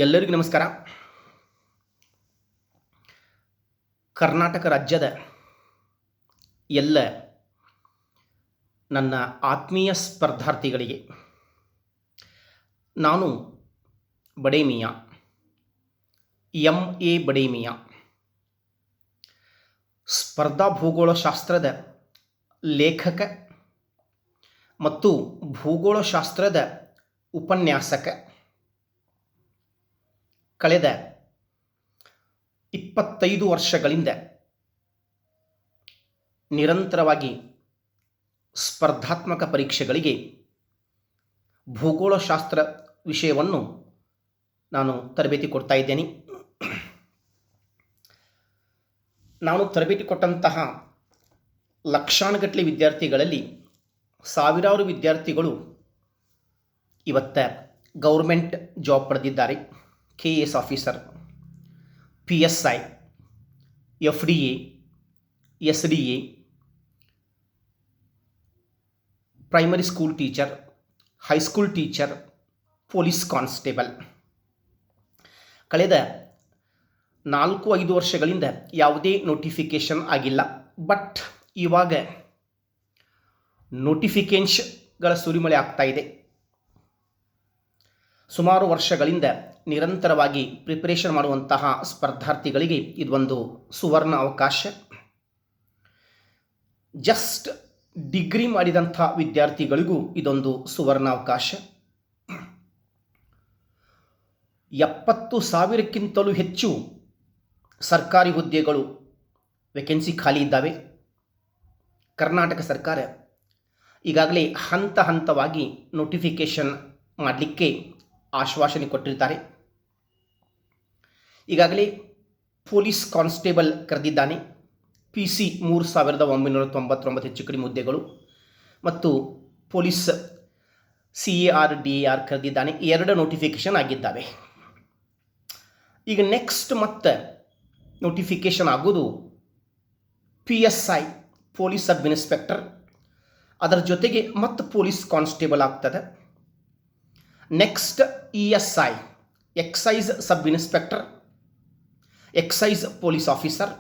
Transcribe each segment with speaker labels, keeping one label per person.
Speaker 1: ಎಲ್ಲರಿಗೂ ನಮಸ್ಕಾರ. ಕರ್ನಾಟಕ ರಾಜ್ಯದ ಎಲ್ಲ ನನ್ನ ಆತ್ಮೀಯ ಸ್ಪರ್ಧಾರ್ಥಿಗಳಿಗೆ ನಾನು ಬಡೇಮಿಯಾ ಎಂ.ಎ. ಬಡೇಮಿಯಾ ಸ್ಪರ್ಧಾ ಭೂಗೋಳಶಾಸ್ತ್ರದ ಲೇಖಕ ಮತ್ತು ಭೂಗೋಳಶಾಸ್ತ್ರದ ಉಪನ್ಯಾಸಕ. ಕಳೆದ 25 ವರ್ಷಗಳಿಂದ ನಿರಂತರವಾಗಿ ಸ್ಪರ್ಧಾತ್ಮಕ ಪರೀಕ್ಷೆಗಳಿಗೆ ಭೂಗೋಳಶಾಸ್ತ್ರ ವಿಷಯವನ್ನು ನಾನು ತರಬೇತಿ ಕೊಡ್ತಾ ಇದ್ದೇನೆ. ನಾನು ತರಬೇತಿ ಕೊಟ್ಟಂತಹ ಲಕ್ಷಾನುಗಟ್ಟಲೆ ವಿದ್ಯಾರ್ಥಿಗಳಲ್ಲಿ ಸಾವಿರಾರು ವಿದ್ಯಾರ್ಥಿಗಳು ಇವತ್ತು ಗೌರ್ಮೆಂಟ್ ಜಾಬ್ ಪಡೆದಿದ್ದಾರೆ. KS officer, PSI, FDA, SDA, primary school teacher, high school teacher, police constable. ಕಳೆದ 4-5 ವರ್ಷಗಳಿಂದ ಯಾವುದೇ ನೋಟಿಫಿಕೇಷನ್ ಆಗಿಲ್ಲ. ಬಟ್ ಇವಾಗ ನೋಟಿಫಿಕೇಷನ್ಗಳ ಸುರಿಮಳೆ ಆಗ್ತಾ ಇದೆ. ಸುಮಾರು ವರ್ಷಗಳಿಂದ ನಿರಂತರವಾಗಿ ಪ್ರಿಪರೇಷನ್ ಮಾಡುವಂತಹ ಸ್ಪರ್ಧಾರ್ಥಿಗಳಿಗೆ ಇದೊಂದು ಸುವರ್ಣ ಅವಕಾಶ. ಜಸ್ಟ್ ಡಿಗ್ರಿ ಮಾಡಿದಂಥ ವಿದ್ಯಾರ್ಥಿಗಳಿಗೂ ಇದೊಂದು ಸುವರ್ಣ ಅವಕಾಶ. 70,000ಕ್ಕಿಂತಲೂ ಹೆಚ್ಚು ಸರ್ಕಾರಿ ಹುದ್ದೆಗಳು ವೇಕೆನ್ಸಿ ಖಾಲಿ ಇದ್ದಾವೆ. ಕರ್ನಾಟಕ ಸರ್ಕಾರ ಈಗಾಗಲೇ ಹಂತ ಹಂತವಾಗಿ ನೋಟಿಫಿಕೇಷನ್ ಮಾಡಲಿಕ್ಕೆ ಆಶ್ವಾಸನೆ ಕೊಟ್ಟಿರ್ತಾರೆ. ಈಗಾಗಲೇ ಪೊಲೀಸ್ ಕಾನ್ಸ್ಟೇಬಲ್ ಕರೆದಿದ್ದಾನೆ. PC 3,999 ಹೆಚ್ಚು ಕಡಿಮೆ ಹುದ್ದೆಗಳು ಮತ್ತು ಪೊಲೀಸ್ CAR DAR ಕರೆದಿದ್ದಾನೆ. 2 ನೋಟಿಫಿಕೇಷನ್ ಆಗಿದ್ದಾವೆ. ಈಗ ನೆಕ್ಸ್ಟ್ ಮತ್ತೆ ನೋಟಿಫಿಕೇಷನ್ ಆಗೋದು PSI ಪೊಲೀಸ್ ಸಬ್ ಇನ್ಸ್ಪೆಕ್ಟರ್, ಅದರ ಜೊತೆಗೆ ಮತ್ತು ಪೊಲೀಸ್ ಕಾನ್ಸ್ಟೇಬಲ್ ಆಗ್ತದೆ. Next ESI excise sub inspector, excise police officer.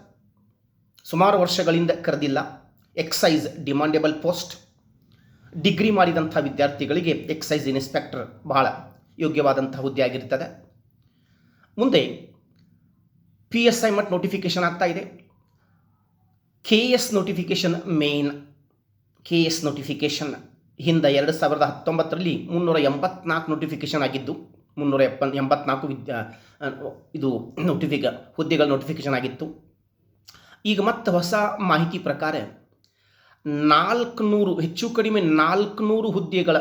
Speaker 1: ಸುಮಾರು ವರ್ಷಗಳಿಂದ ಕರೆದಿಲ್ಲ. Excise demandable post. ಡಿಗ್ರಿ ಮಾಡಿದಂಥ ವಿದ್ಯಾರ್ಥಿಗಳಿಗೆ ಎಕ್ಸೈಸ್ ಇನ್ಸ್ಪೆಕ್ಟರ್ ಬಹಳ ಯೋಗ್ಯವಾದಂಥ ಹುದ್ದೆ ಆಗಿರ್ತದೆ. ಮುಂದೆ PSI ಮತ್ತು ನೋಟಿಫಿಕೇಷನ್ ಆಗ್ತಾ ಇದೆ. KS notification main. KS notification ಹಿಂದೆ 2019ರಲ್ಲಿ 384 ನೋಟಿಫಿಕೇಷನ್ ಆಗಿದ್ದು, 384 ಹುದ್ದೆಗಳ ನೋಟಿಫಿಕೇಷನ್ ಆಗಿತ್ತು. ಈಗ ಮತ್ತೆ ಹೊಸ ಮಾಹಿತಿ ಪ್ರಕಾರ 400 ಹೆಚ್ಚು ಕಡಿಮೆ 400 ಹುದ್ದೆಗಳ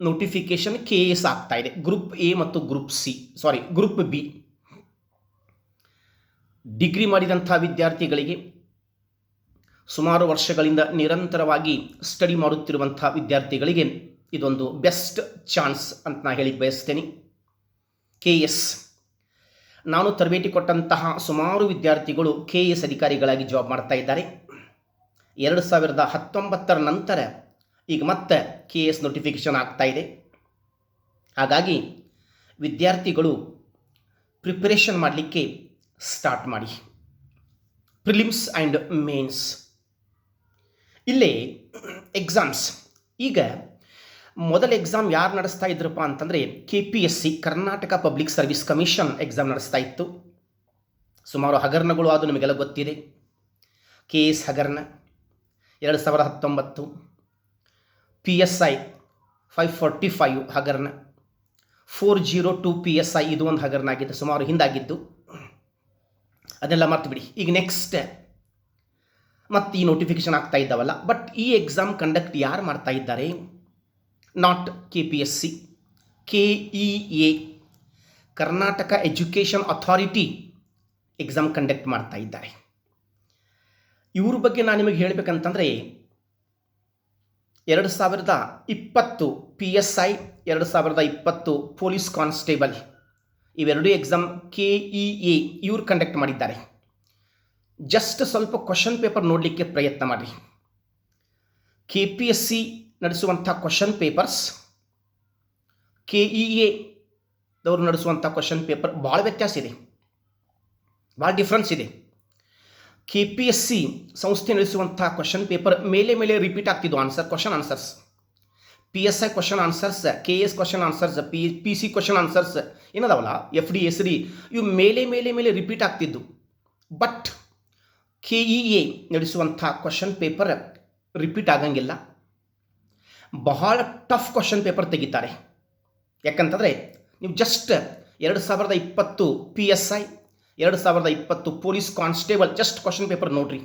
Speaker 1: ನೋಟಿಫಿಕೇಷನ್ KS ಆಗ್ತಾ ಇದೆ. ಗ್ರೂಪ್ A ಮತ್ತು ಗ್ರೂಪ್ B. ಡಿಗ್ರಿ ಮಾಡಿದಂಥ ವಿದ್ಯಾರ್ಥಿಗಳಿಗೆ, ಸುಮಾರು ವರ್ಷಗಳಿಂದ ನಿರಂತರವಾಗಿ ಸ್ಟಡಿ ಮಾಡುತ್ತಿರುವಂಥ ವಿದ್ಯಾರ್ಥಿಗಳಿಗೆ ಇದೊಂದು ಬೆಸ್ಟ್ ಚಾನ್ಸ್ ಅಂತ ನಾನು ಹೇಳಿ ಬಯಸ್ತೇನೆ. KS ನಾನು ತರಬೇತಿ ಕೊಟ್ಟಂತಹ ಸುಮಾರು ವಿದ್ಯಾರ್ಥಿಗಳು KS ಅಧಿಕಾರಿಗಳಾಗಿ ಜಾಬ್ ಮಾಡ್ತಾ ಇದ್ದಾರೆ. 2019 ನಂತರ ಈಗ ಮತ್ತೆ KS ನೋಟಿಫಿಕೇಷನ್ ಆಗ್ತಾ ಇದೆ. ಹಾಗಾಗಿ ವಿದ್ಯಾರ್ಥಿಗಳು ಪ್ರಿಪರೇಷನ್ ಮಾಡಲಿಕ್ಕೆ ಸ್ಟಾರ್ಟ್ ಮಾಡಿ. Prelims and mains. ಇಲ್ಲೇ ಎಕ್ಸಾಮ್ಸ್. ಈಗ ಮೊದಲ ಎಕ್ಸಾಮ್ ಯಾರು ನಡೆಸ್ತಾ ಇದ್ರಪ್ಪ ಅಂತಂದರೆ KPSC Karnataka public service commission exam ನಡೆಸ್ತಾ ಇತ್ತು. ಸುಮಾರು ಹಗರಣಗಳು ಅದು ನಿಮಗೆಲ್ಲ ಗೊತ್ತಿದೆ. KS ಹಗರಣ 2019, PSI 545 ಹಗರಣ, 402 PSI ಇದು ಒಂದು ಹಗರಣ ಆಗಿದ್ದು, ಸುಮಾರು ಹಿಂದಾಗಿದ್ದು. ಅದೆಲ್ಲ ಮರ್ತು ಬಿಡಿ. ಈಗ ನೆಕ್ಸ್ಟ್ ಮತ್ತು ಈ ನೋಟಿಫಿಕೇಷನ್ ಆಗ್ತಾ ಇದ್ದಾವಲ್ಲ. ಬಟ್ ಈ ಎಕ್ಸಾಮ್ ಕಂಡಕ್ಟ್ ಯಾರು ಮಾಡ್ತಾ ಇದ್ದಾರೆ? Not KPSC, KEA Karnataka education authority exam conduct ಮಾಡ್ತಾ ಇದ್ದಾರೆ. ಇವ್ರ ಬಗ್ಗೆ ನಾನು ನಿಮಗೆ ಹೇಳಬೇಕಂತಂದರೆ 2020 PSI, 2020 ಪೊಲೀಸ್ ಕಾನ್ಸ್ಟೇಬಲ್ ಇವೆರಡೂ ಎಕ್ಸಾಮ್ KEA ಇವರು ಕಂಡಕ್ಟ್ ಮಾಡಿದ್ದಾರೆ. ಜಸ್ಟ್ ಸ್ವಲ್ಪ ಕ್ವಶನ್ ಪೇಪರ್ ನೋಡಲಿಕ್ಕೆ ಪ್ರಯತ್ನ ಮಾಡಿ. KPSC ನಡೆಸುವಂಥ ಕ್ವಶನ್ ಪೇಪರ್ಸ್ KEA ದವರು ನಡೆಸುವಂಥ ಕ್ವಶನ್ ಪೇಪರ್ ಭಾಳ ವ್ಯತ್ಯಾಸ ಇದೆ, ಭಾಳ ಡಿಫ್ರೆನ್ಸ್ ಇದೆ. KPSC ಸಂಸ್ಥೆ ನಡೆಸುವಂಥ ಕ್ವಶನ್ ಪೇಪರ್ ಮೇಲೆ ಮೇಲೆ ರಿಪೀಟ್ ಆಗ್ತಿದ್ವು question answers. PSI question answers, KS question answers, PC question answers ಏನದಾವಲ್ಲ, FD SD ಇವು ಮೇಲೆ ಮೇಲೆ ಮೇಲೆ ರಿಪೀಟ್ ಆಗ್ತಿದ್ದು. ಬಟ್ KEA ನಡೆಸುವಂಥ ಕ್ವಶನ್ ಪೇಪರ್ ರಿಪೀಟ್ ಆಗಂಗಿಲ್ಲ, ಬಹಳ ಟಫ್ ಕ್ವಶನ್ ಪೇಪರ್ ತೆಗಿತಾರೆ. ಯಾಕಂತಂದರೆ ನೀವು just 2020 PSI, 2020 police constable just question paper ನೋಡ್ರಿ.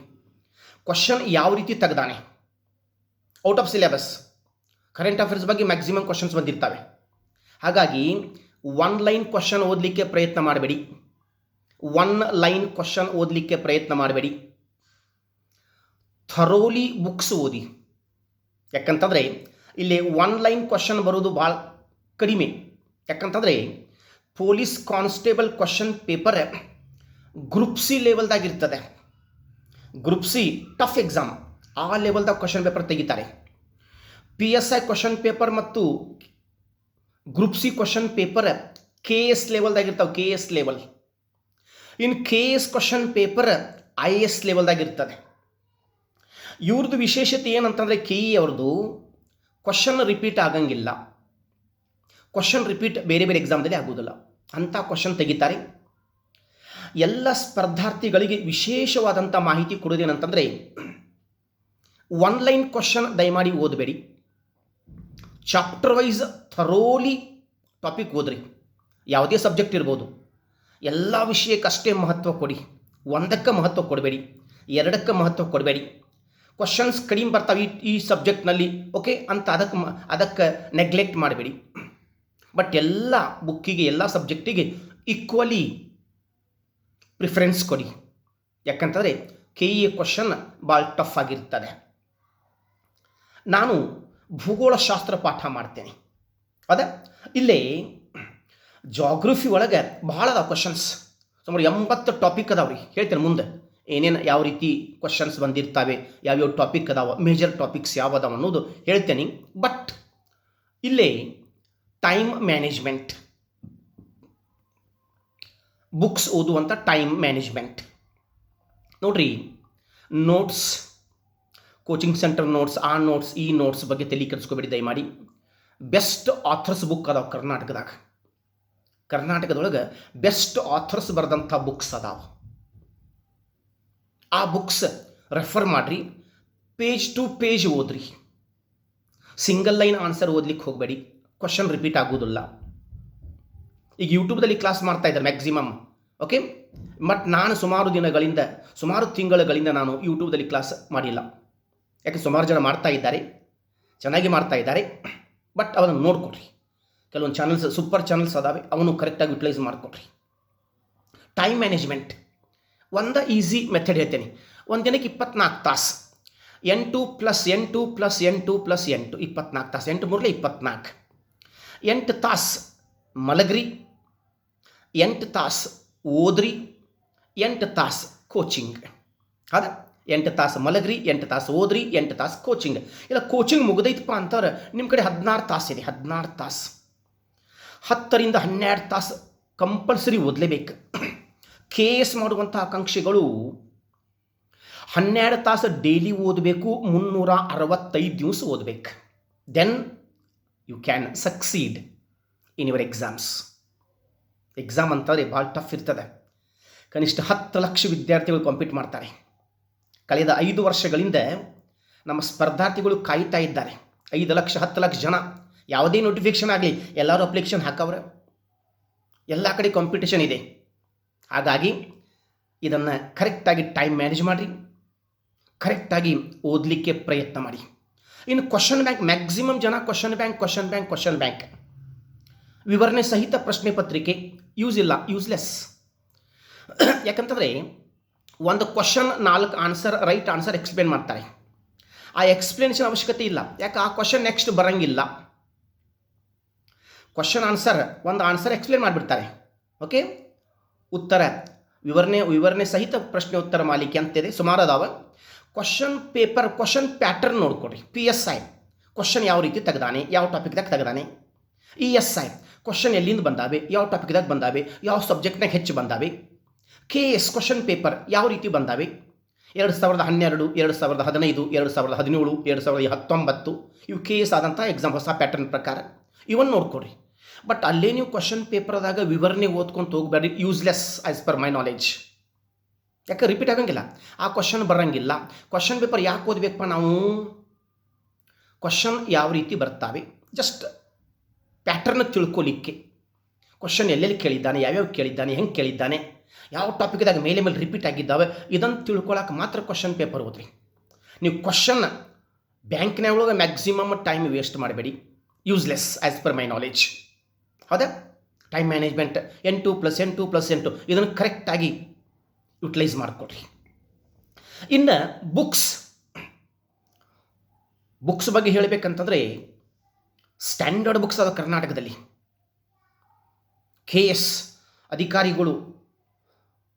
Speaker 1: ಕ್ವಶನ್ ಯಾವ ರೀತಿ ತೆಗ್ದಾನೆ, out of syllabus, current affairs ಬಗ್ಗೆ ಮ್ಯಾಕ್ಸಿಮಮ್ ಕ್ವಶನ್ಸ್ ಬಂದಿರ್ತವೆ. ಹಾಗಾಗಿ ಒನ್ ಲೈನ್ ಕ್ವಶನ್ ಓದಲಿಕ್ಕೆ ಪ್ರಯತ್ನ ಮಾಡಬೇಡಿ, ಒನ್ ಲೈನ್ ಕ್ವಶನ್ ಓದಲಿಕ್ಕೆ ಪ್ರಯತ್ನ ಮಾಡಬೇಡಿ. ಥರೋಲಿ ಬುಕ್ಸ್ ಓದಿ. ಯಾಕಂತಂದರೆ ಇಲ್ಲಿ ಒನ್ ಲೈನ್ ಕ್ವಶನ್ ಬರೋದು ಭಾಳ ಕಡಿಮೆ. ಯಾಕಂತಂದರೆ police constable question paper group C ಲೆವೆಲ್ದಾಗಿರ್ತದೆ. ಗ್ರೂಪ್ ಸಿ ಟಫ್ ಎಕ್ಸಾಮ್, ಆ ಲೆವೆಲ್ದಾಗ ಕ್ವಶನ್ ಪೇಪರ್ ತೆಗಿತಾರೆ. PSI ಕ್ವಶನ್ ಪೇಪರ್ ಮತ್ತು group C question paper KS ಲೆವೆಲ್ದಾಗಿರ್ತಾವೆ, KS ಲೆವೆಲ್. ಇನ್ನು KS ಕ್ವಶನ್ ಪೇಪರ್ IS ಲೆವೆಲ್ದಾಗಿರ್ತದೆ. ಇವ್ರದ್ದು ವಿಶೇಷತೆ ಏನಂತಂದರೆ KE ಅವ್ರದ್ದು ಕ್ವಶನ್ ರಿಪೀಟ್ ಆಗಂಗಿಲ್ಲ. ಕ್ವಶನ್ ರಿಪೀಟ್ ಬೇರೆ ಬೇರೆ ಎಕ್ಸಾಮ್ದಲ್ಲಿ ಆಗೋದಿಲ್ಲ, ಅಂಥ ಕ್ವಶನ್ ತೆಗಿತಾರೆ. ಎಲ್ಲ ಸ್ಪರ್ಧಾರ್ಥಿಗಳಿಗೆ ವಿಶೇಷವಾದಂಥ ಮಾಹಿತಿ ಕೊಡೋದೇನಂತಂದರೆ, ಒನ್ ಲೈನ್ ಕ್ವಶನ್ ದಯಮಾಡಿ ಓದಬೇಡಿ, ಚಾಪ್ಟರ್ ವೈಸ್ ಥರೋಲಿ ಟಾಪಿಕ್ ಓದ್ರಿ. ಯಾವುದೇ ಸಬ್ಜೆಕ್ಟ್ ಇರ್ಬೋದು, ಎಲ್ಲ ವಿಷಯಕ್ಕಷ್ಟೇ ಮಹತ್ವ ಕೊಡಿ, ಒಂದಕ್ಕೆ ಮಹತ್ವ ಕೊಡಬೇಡಿ, ಎರಡಕ್ಕೆ ಮಹತ್ವ ಕೊಡಬೇಡಿ. ಕ್ವಶನ್ಸ್ ಕಡಿಮೆ ಬರ್ತಾವೆ ಈ ಸಬ್ಜೆಕ್ಟ್ನಲ್ಲಿ, ಓಕೆ ಅಂತ ಅದಕ್ಕೆ ನೆಗ್ಲೆಕ್ಟ್ ಮಾಡಬೇಡಿ. ಬಟ್ ಎಲ್ಲ ಬುಕ್ಕಿಗೆ, ಎಲ್ಲ ಸಬ್ಜೆಕ್ಟಿಗೆ ಈಕ್ವಲಿ ಪ್ರಿಫರೆನ್ಸ್ ಕೊಡಿ. ಯಾಕಂತಂದರೆ KE ಕ್ವಶನ್ ಭಾಳ ಟಫ್ ಆಗಿರ್ತದೆ. ನಾನು ಭೂಗೋಳಶಾಸ್ತ್ರ ಪಾಠ ಮಾಡ್ತೇನೆ, ಅದೇ ಇಲ್ಲೇ ಜಾಗ್ರಫಿ ಒಳಗೆ ಭಾಳ ಅದಾವ ಕ್ವಶನ್ಸ್, ಸುಮಾರು 80 ಟಾಪಿಕ್ ಅದಾವ್ರಿ. ಹೇಳ್ತೇನೆ ಮುಂದೆ ಏನೇನು ಯಾವ ರೀತಿ ಕ್ವಶನ್ಸ್ ಬಂದಿರ್ತಾವೆ, ಯಾವ್ಯಾವ ಟಾಪಿಕ್ ಅದಾವ, ಮೇಜರ್ ಟಾಪಿಕ್ಸ್ ಯಾವ ಅದಾವ ಅನ್ನೋದು ಹೇಳ್ತೇನೆ. ಬಟ್ ಇಲ್ಲೇ ಟೈಮ್ ಮ್ಯಾನೇಜ್ಮೆಂಟ್, ಬುಕ್ಸ್ ಓದುವಂಥ ಟೈಮ್ ಮ್ಯಾನೇಜ್ಮೆಂಟ್ ನೋಡ್ರಿ. ನೋಟ್ಸ್, ಕೋಚಿಂಗ್ ಸೆಂಟರ್ ನೋಟ್ಸ್, ಆ ನೋಟ್ಸ್ ಈ ನೋಟ್ಸ್ ಬಗ್ಗೆ ತಲೆ ಕೆಡಿಸ್ಕೋಬೇಡಿ ದಯಮಾಡಿ. ಬೆಸ್ಟ್ ಆಥರ್ಸ್ ಬುಕ್ ಅದಾವ ಕರ್ನಾಟಕದಾಗ, ಕರ್ನಾಟಕದೊಳಗೆ ಬೆಸ್ಟ್ ಆಥರ್ಸ್ ಬರೆದಂಥ ಬುಕ್ಸ್ ಅದಾವ. ಆ ಬುಕ್ಸ್ ರೆಫರ್ ಮಾಡಿರಿ, ಪೇಜ್ ಟು ಪೇಜ್ ಓದ್ರಿ. ಸಿಂಗಲ್ ಲೈನ್ ಆನ್ಸರ್ ಓದ್ಲಿಕ್ಕೆ ಹೋಗಬೇಡಿ, ಕ್ವಶನ್ ರಿಪೀಟ್ ಆಗೋದಿಲ್ಲ. ಈಗ ಯೂಟ್ಯೂಬ್ದಲ್ಲಿ ಕ್ಲಾಸ್ ಮಾಡ್ತಾ ಇದ್ದಾರೆ ಮ್ಯಾಕ್ಸಿಮಮ್, ಓಕೆ. ಬಟ್ ನಾನು ಸುಮಾರು ತಿಂಗಳುಗಳಿಂದ ನಾನು ಯೂಟ್ಯೂಬ್ದಲ್ಲಿ ಕ್ಲಾಸ್ ಮಾಡಿಲ್ಲ. ಯಾಕೆ ಸುಮಾರು ಜನ ಮಾಡ್ತಾ ಇದ್ದಾರೆ, ಚೆನ್ನಾಗಿ ಮಾಡ್ತಾ ಇದ್ದಾರೆ. ಬಟ್ ಅವನ್ನ ನೋಡ್ಕೊಡ್ರಿ. ಕೆಲವೊಂದು ಚಾನಲ್ಸ್ ಸೂಪರ್ ಚಾನಲ್ಸ್ ಅದಾವೆ, ಅವನು ಕರೆಕ್ಟಾಗಿ ಯುಟಿಲೈಸ್ ಮಾಡಿಕೊಡ್ರಿ. ಟೈಮ್ ಮ್ಯಾನೇಜ್ಮೆಂಟ್ ಒಂದು ಈಸಿ ಮೆಥಡ್ ಹೇಳ್ತೇನೆ. ಒಂದು ದಿನಕ್ಕೆ 24 ತಾಸು, 8 + 8 + 8 + 8 24 ತಾಸು, 8 3 24. 8 ತಾಸು ಮಲಗ್ರಿ, 8 ತಾಸು ಓದ್ರಿ, 8 ತಾಸು ಕೋಚಿಂಗ್. ಹೌದಾ? 8 ತಾಸು ಮಲಗ್ರಿ, 8 ತಾಸು ಓದ್ರಿ, 8 ತಾಸು ಕೋಚಿಂಗ್. ಇಲ್ಲ ಕೋಚಿಂಗ್ ಮುಗಿದೈತಪ್ಪ ಅಂತವ್ರೆ ನಿಮ್ಮ ಕಡೆ 16 ತಾಸು ಇದೆ. 16 ತಾಸು, 10 ರಿಂದ 12 ತಾಸು ಕಂಪಲ್ಸರಿ ಓದಲೇಬೇಕು. KS ಮಾಡುವಂಥ ಆಕಾಂಕ್ಷಿಗಳು 12 ತಾಸು ಡೈಲಿ ಓದಬೇಕು, 365 ದಿವಸ ಓದಬೇಕು. Then you can succeed in your exams. Exam ಅಂತಂದರೆ ಭಾಳ ಟಫ್ ಇರ್ತದೆ. ಕನಿಷ್ಠ 10 ಲಕ್ಷ ವಿದ್ಯಾರ್ಥಿಗಳು ಕಾಂಪೀಟ್ ಮಾಡ್ತಾರೆ. ಕಳೆದ 5 ವರ್ಷಗಳಿಂದ ನಮ್ಮ ಸ್ಪರ್ಧಾರ್ಥಿಗಳು ಕಾಯ್ತಾ ಇದ್ದಾರೆ. 5 ಲಕ್ಷ 10 ಲಕ್ಷ ಜನ, ಯಾವುದೇ ನೋಟಿಫಿಕೇಷನ್ ಆಗಲಿ ಎಲ್ಲರೂ ಅಪ್ಲಿಕೇಶನ್ ಹಾಕವ್ರೆ. ಎಲ್ಲ ಕಡೆ ಕಾಂಪಿಟೇಷನ್ ಇದೆ. ಹಾಗಾಗಿ ಇದನ್ನು ಕರೆಕ್ಟಾಗಿ ಟೈಮ್ ಮ್ಯಾನೇಜ್ ಮಾಡಿರಿ, ಕರೆಕ್ಟಾಗಿ ಓದಲಿಕ್ಕೆ ಪ್ರಯತ್ನ ಮಾಡಿ. ಇನ್ನು ಕ್ವಶನ್ ಬ್ಯಾಂಕ್, ಮ್ಯಾಕ್ಸಿಮಮ್ ಜನ ಕ್ವಶನ್ ಬ್ಯಾಂಕ್ ವಿವರಣೆ ಸಹಿತ ಪ್ರಶ್ನೆ ಪತ್ರಿಕೆ ಯೂಸ್ ಇಲ್ಲ, ಯೂಸ್ಲೆಸ್. ಯಾಕಂತಂದರೆ ಒಂದು question 4 answer, right answer explain ಮಾಡ್ತಾರೆ. ಆ ಎಕ್ಸ್ಪ್ಲೇನೇಷನ್ ಅವಶ್ಯಕತೆ ಇಲ್ಲ. ಯಾಕೆ ಆ ಕ್ವಶನ್ ನೆಕ್ಸ್ಟ್ ಬರೋಂಗಿಲ್ಲ. ಕ್ವಶನ್ ಆನ್ಸರ್ ಒಂದು ಆನ್ಸರ್ ಎಕ್ಸ್ಪ್ಲೇನ್ ಮಾಡಿಬಿಡ್ತಾರೆ. ಓಕೆ, ಉತ್ತರ ವಿವರಣೆ ಸಹಿತ ಪ್ರಶ್ನೆ ಉತ್ತರ ಮಾಲಿಕೆ ಅಂತಿದೆ, ಸುಮಾರು ಅದಾವ. ಕ್ವಶನ್ ಪೇಪರ್, ಕ್ವಶನ್ ಪ್ಯಾಟರ್ನ್ ನೋಡ್ಕೊಡ್ರಿ. PSI ಕ್ವಶನ್ ಯಾವ ರೀತಿ ತೆಗ್ದಾನೆ, ಯಾವ ಟಾಪಿಕ್ದಾಗ ತೆಗ್ದಾನೆ. ESI ಕ್ವಶನ್ ಎಲ್ಲಿಂದ ಬಂದಾವೆ, ಯಾವ ಟಾಪಿಕ್ದಾಗ ಬಂದಾವೆ, ಯಾವ ಸಬ್ಜೆಕ್ಟ್ನಾಗ ಹೆಚ್ಚು ಬಂದಾವೆ, KS ಕ್ವಶನ್ ಪೇಪರ್ ಯಾವ ರೀತಿ ಬಂದಾವೆ, 2012, 2015, 2017, 2019 ಇವು KS ಆದಂಥ ಎಕ್ಸಾಮ್ ಹೊಸ ಪ್ಯಾಟರ್ನ್ ಪ್ರಕಾರ ಇವನ್ ನೋಡ್ಕೊಡ್ರಿ. ಬಟ್ ಅಲ್ಲೇ ನೀವು ಕ್ವಶನ್ ಪೇಪರ್ದಾಗ ವಿವರಣೆ ಓದ್ಕೊಂತ ಹೋಗ್ಬೇಡ್ರಿ, useless as per my knowledge. ಯಾಕೆ ರಿಪೀಟ್ ಆಗಂಗಿಲ್ಲ, ಆ ಕ್ವಶನ್ ಬರೋಂಗಿಲ್ಲ. ಕ್ವಶನ್ ಪೇಪರ್ ಯಾಕೆ ಓದಬೇಕಪ್ಪ ನಾವು? ಕ್ವಶನ್ ಯಾವ ರೀತಿ ಬರ್ತಾವೆ ಜಸ್ಟ್ ಪ್ಯಾಟರ್ನ್ ತಿಳ್ಕೊಲಿಕ್ಕೆ, ಕ್ವಶನ್ ಎಲ್ಲೆಲ್ಲಿ ಕೇಳಿದ್ದಾನೆ, ಯಾವ್ಯಾವ ಕೇಳಿದ್ದಾನೆ, ಹೆಂಗೆ ಕೇಳಿದ್ದಾನೆ, ಯಾವ ಟಾಪಿಕ್ದಾಗ ಮೇಲೆ ರಿಪೀಟ್ ಆಗಿದ್ದಾವೆ, ಇದನ್ನು ತಿಳ್ಕೊಳಕ್ಕೆ ಮಾತ್ರ ಕ್ವಶನ್ ಪೇಪರ್ ಓದ್ರಿ. ನೀವು ಕ್ವಶನ್ ಬ್ಯಾಂಕ್ನ ಒಳಗೆ ಮ್ಯಾಕ್ಸಿಮಮ್ ಟೈಮ್ ವೇಸ್ಟ್ ಮಾಡಬೇಡಿ, useless as per my knowledge. ಹೌದಾ? ಟೈಮ್ ಮ್ಯಾನೇಜ್ಮೆಂಟ್ N2+N2+N2 ಇದನ್ನು ಕರೆಕ್ಟಾಗಿ ಯುಟಿಲೈಸ್ ಮಾಡಿಕೊಡ್ರಿ. ಇನ್ನು ಬುಕ್ಸ್ ಬಗ್ಗೆ ಹೇಳಬೇಕಂತಂದರೆ ಸ್ಟ್ಯಾಂಡರ್ಡ್ ಬುಕ್ಸ್ ಅದ ಕರ್ನಾಟಕದಲ್ಲಿ. KS ಅಧಿಕಾರಿಗಳು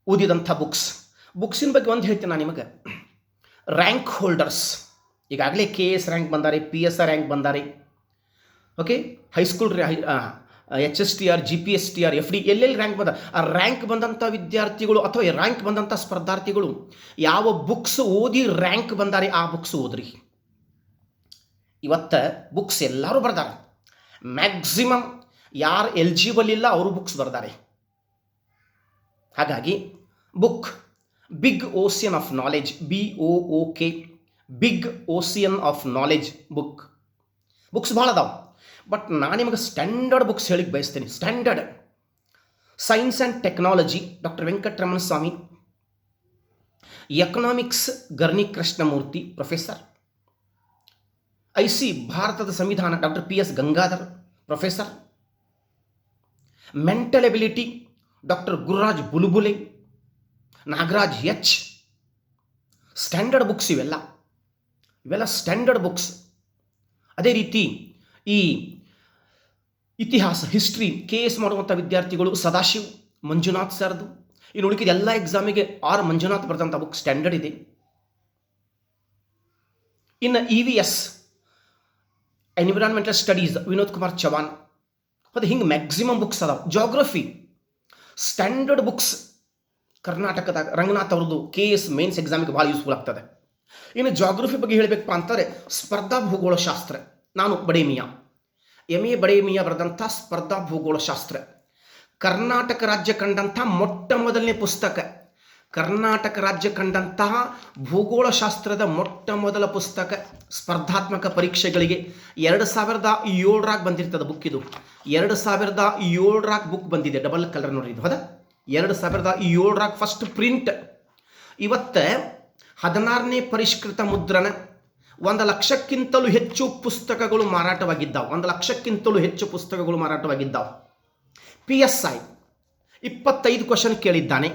Speaker 1: ಓದಿದಂಥ ಬುಕ್ಸಿನ ಬಗ್ಗೆ ಒಂದು ಹೇಳ್ತೀನಿ ನಾನು ನಿಮಗೆ. ರ್ಯಾಂಕ್ ಹೋಲ್ಡರ್ಸ್ ಈಗಾಗಲೇ KS ರ್ಯಾಂಕ್ ಬಂದಾರೆ, PSR ರ್ಯಾಂಕ್ ಬಂದಾರೆ. Okay, high school HSTR, GPSTR, FD ಎಲ್ಲೆಲ್ಲಿ ರ್ಯಾಂಕ್ ಬಂದ, ಆ ರ್ಯಾಂಕ್ ಬಂದಂಥ ವಿದ್ಯಾರ್ಥಿಗಳು ಅಥವಾ ರ್ಯಾಂಕ್ ಬಂದಂಥ ಸ್ಪರ್ಧಾರ್ಥಿಗಳು ಯಾವ ಬುಕ್ಸ್ ಓದಿ ರ್ಯಾಂಕ್ ಬಂದಾರೆ ಆ ಬುಕ್ಸ್ ಓದ್ರಿ. ಇವತ್ತು ಬುಕ್ಸ್ ಎಲ್ಲರೂ ಬರ್ದಾರೆ, ಮ್ಯಾಕ್ಸಿಮಮ್ ಯಾರು ಎಲಿಜಿಬಲ್ ಇಲ್ಲ ಅವರು ಬುಕ್ಸ್ ಬರ್ದಾರೆ. ಹಾಗಾಗಿ book big ocean of knowledge, BOOK, big ocean of knowledge books ಭಾಳ ಅದಾವೆ. ಬಟ್ ನಾನು ನಿಮಗೆ ಸ್ಟ್ಯಾಂಡರ್ಡ್ ಬುಕ್ಸ್ ಹೇಳಿಕ್ಕೆ ಬಯಸ್ತೀನಿ. Standard science and technology doctor Venkataramana Swamy, economics Garni Krishnamurthy professor, IC ಭಾರತದ ಸಂವಿಧಾನ doctor PS Gangadhar professor, mental ability doctor Gururaj Bulbule, Nagaraj H. Standard books ಇವೆಲ್ಲ standard books. ಅದೇ ರೀತಿ ಈ ಇತಿಹಾಸ ಹಿಸ್ಟ್ರಿ KS ಮಾಡುವಂಥ ವಿದ್ಯಾರ್ಥಿಗಳು ಸದಾಶಿವ್ ಮಂಜುನಾಥ್ ಸರ್ದು, ಇನ್ನು ಉಳಿಕಿದ ಎಲ್ಲ ಎಕ್ಸಾಮಿಗೆ R ಮಂಜುನಾಥ್ ಬರೆದಂಥ ಬುಕ್ ಸ್ಟ್ಯಾಂಡರ್ಡ್ ಇದೆ. ಇನ್ನು EVS environmental studies Vinod Kumar Chavan, ಅದು ಹಿಂಗೆ ಮ್ಯಾಕ್ಸಿಮಮ್ ಬುಕ್ಸ್ ಅದಾವೆ. ಜಾಗ್ರಫಿ ಸ್ಟ್ಯಾಂಡರ್ಡ್ ಬುಕ್ಸ್ ಕರ್ನಾಟಕದಾಗ ರಂಗನಾಥ್ ಅವ್ರದ್ದು KS ಮೇನ್ಸ್ ಎಕ್ಸಾಮಿಗೆ ಭಾಳ ಯೂಸ್ಫುಲ್ ಆಗ್ತದೆ. ಇನ್ನು ಜಾಗ್ರಫಿ ಬಗ್ಗೆ ಹೇಳಬೇಕಪ್ಪ ಅಂತಾರೆ ಸ್ಪರ್ಧಾ ಭೂಗೋಳಶಾಸ್ತ್ರ. ನಾನು ಬಡೇಮಿಯಾ MA ಬಡೇಮಿಯಾ ಬರೆದಂಥ ಸ್ಪರ್ಧಾ ಭೂಗೋಳಶಾಸ್ತ್ರ ಕರ್ನಾಟಕ ರಾಜ್ಯ ಕಂಡಂಥ ಮೊಟ್ಟ ಮೊದಲನೇ ಪುಸ್ತಕ. ಕರ್ನಾಟಕ ರಾಜ್ಯ ಕಂಡಂತಹ ಭೂಗೋಳಶಾಸ್ತ್ರದ ಮೊಟ್ಟ ಮೊದಲ ಪುಸ್ತಕ. ಸ್ಪರ್ಧಾತ್ಮಕ ಪರೀಕ್ಷೆಗಳಿಗೆ 2007 ಬಂದಿರ್ತದೆ ಬುಕ್. ಇದು 2007 ಬುಕ್ ಬಂದಿದೆ, ಡಬಲ್ ಕಲರ್ ನೋಡಿ ಇದು. ಹೌದಾ? 2007 ಫಸ್ಟ್ ಪ್ರಿಂಟ್. ಇವತ್ತು 16ನೇ ಪರಿಷ್ಕೃತ ಮುದ್ರಣ. 1,00,000ಕ್ಕಿಂತಲೂ ಹೆಚ್ಚು ಪುಸ್ತಕಗಳು ಮಾರಾಟವಾಗಿದ್ದಾವೆ. 1,00,000ಕ್ಕಿಂತಲೂ ಹೆಚ್ಚು ಪುಸ್ತಕಗಳು ಮಾರಾಟವಾಗಿದ್ದಾವೆ. PSI 25 ಕ್ವಶನ್ ಕೇಳಿದ್ದಾನೆ,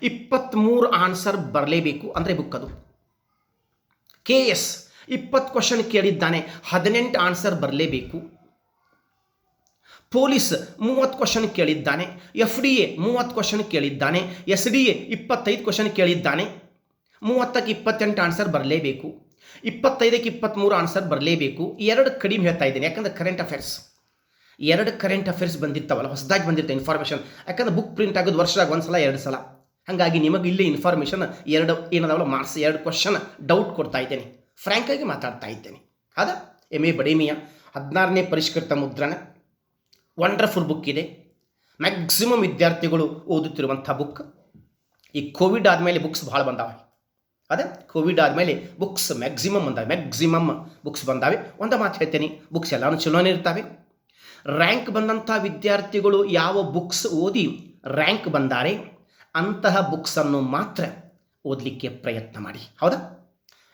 Speaker 1: 23 ಆನ್ಸರ್ ಬರಲೇಬೇಕು ಅಂದರೆ ಬುಕ್ ಅದು. KS 20 ಕ್ವಶನ್ ಕೇಳಿದ್ದಾನೆ, 18 ಆನ್ಸರ್ ಬರಲೇಬೇಕು. ಪೊಲೀಸ್ 30 ಕ್ವಶನ್ ಕೇಳಿದ್ದಾನೆ, FDA 30 ಕ್ವಶನ್ ಕೇಳಿದ್ದಾನೆ, SDA 25 ಕ್ವಶನ್ ಕೇಳಿದ್ದಾನೆ, 30ಕ್ಕೆ 28 ಆನ್ಸರ್ ಬರಲೇಬೇಕು, 25ಕ್ಕೆ 23 ಆನ್ಸರ್ ಬರಲೇಬೇಕು. 2 ಕಡಿಮೆ ಹೇಳ್ತಾ ಇದ್ದೀನಿ, ಯಾಕಂದರೆ ಕರೆಂಟ್ ಅಫೇರ್ಸ್ ಬಂದಿರ್ತಾವಲ್ಲ, ಹೊಸದಾಗಿ ಬಂದಿರ್ತಾವೆ ಇನ್ಫಾರ್ಮೇಷನ್. ಯಾಕಂದ್ರೆ ಬುಕ್ ಪ್ರಿಂಟ್ ಆಗೋದು ವರ್ಷದಾಗ 1 ಸಲ 2 ಸಲ. ಹಾಗಾಗಿ ನಿಮಗೆ ಇಲ್ಲಿ ಇನ್ಫಾರ್ಮೇಷನ್ 2 ಏನದಾವಲ್ಲ ಮಾರ್ಕ್ಸ್ 2 ಕ್ವಶನ್ ಡೌಟ್ ಕೊಡ್ತಾ ಇದ್ದೇನೆ, ಫ್ರ್ಯಾಂಕಾಗಿ ಮಾತಾಡ್ತಾ ಇದ್ದೇನೆ. ಹೌದಾ? MA ಬಡೇಮಿಯಾ 16ನೇ ಪರಿಷ್ಕೃತ ಮುದ್ರಣ ವಂಡರ್ಫುಲ್ ಬುಕ್ ಇದೆ. ಮ್ಯಾಕ್ಸಿಮಮ್ ವಿದ್ಯಾರ್ಥಿಗಳು ಓದುತ್ತಿರುವಂಥ ಬುಕ್. ಈ ಕೋವಿಡ್ ಆದಮೇಲೆ ಬುಕ್ಸ್ ಭಾಳ ಬಂದಾವೆ. ಅದೇ ಕೋವಿಡ್ ಆದಮೇಲೆ ಬುಕ್ಸ್ ಮ್ಯಾಕ್ಸಿಮಮ್ ಬುಕ್ಸ್ ಬಂದಾವೆ. ಒಂದು ಮಾತು ಹೇಳ್ತೇನೆ, ಬುಕ್ಸ್ ಎಲ್ಲನೂ ಚಲೋನೇ ಇರ್ತವೆ. ರ್ಯಾಂಕ್ ಬಂದಂಥ ವಿದ್ಯಾರ್ಥಿಗಳು ಯಾವ ಬುಕ್ಸ್ ಓದಿ ರ್ಯಾಂಕ್ ಬಂದಾರೆ ಅಂತಹ ಬುಕ್ಸನ್ನು ಮಾತ್ರ ಓದಲಿಕ್ಕೆ ಪ್ರಯತ್ನ ಮಾಡಿ. ಹೌದಾ?